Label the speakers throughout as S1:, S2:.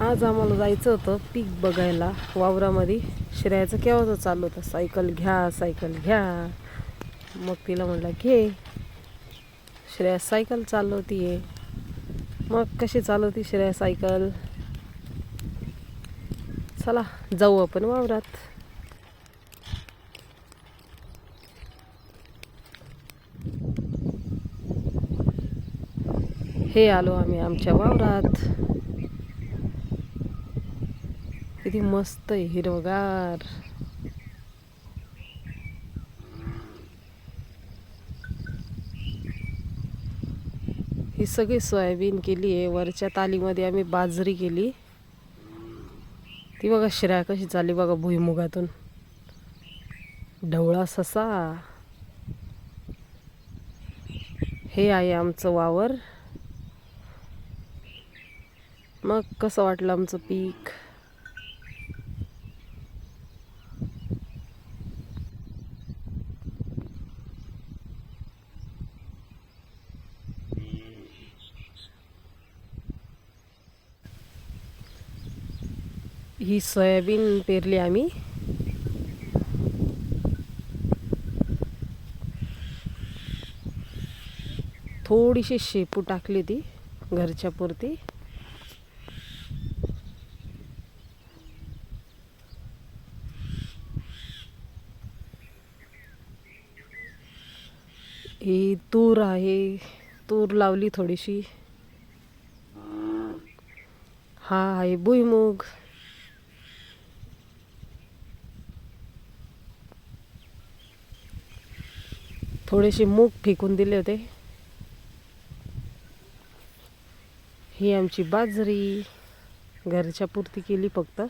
S1: आज आम्हाला जायचं होतं पीक बघायला वावरामध्ये. श्रेयाचं केव्हाचं चालू होतं, सायकल घ्या सायकल घ्या. मग तिला म्हटलं घे. श्रेया सायकल चालवती आहे. मग कशी चालवती श्रेया सायकल, चला जाऊ आपण वावरात. हे आलो आम्ही आमच्या वावरात. किती मस्त आहे, हिरवगार. ही सगळी सोयाबीन केली आहे. वरच्या तालीमध्ये आम्ही बाजरी केली. ती बघा श्रेया कशी चालली बघा भुईमुगातून. ढवळा ससा. हे आहे आमचं वावर. मग कसं वाटलं आमचं पीक. ही सोयाबीन पेरली आम्ही. थोडीशी शेपू टाकली ती घरच्या पुरती. ही तूर आहे, तूर लावली थोडीशी. हा आहे भुईमुग. थोडेसे मूग फेकून दिले होते. ही आमची बाजरी घरच्या पुरती केली फक्त.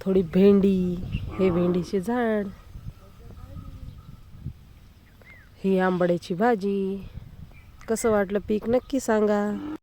S1: थोडी भेंडी, हे भेंडीचे झाड. ही आंबाड्याची भाजी. कसं वाटलं पीक नक्की सांगा.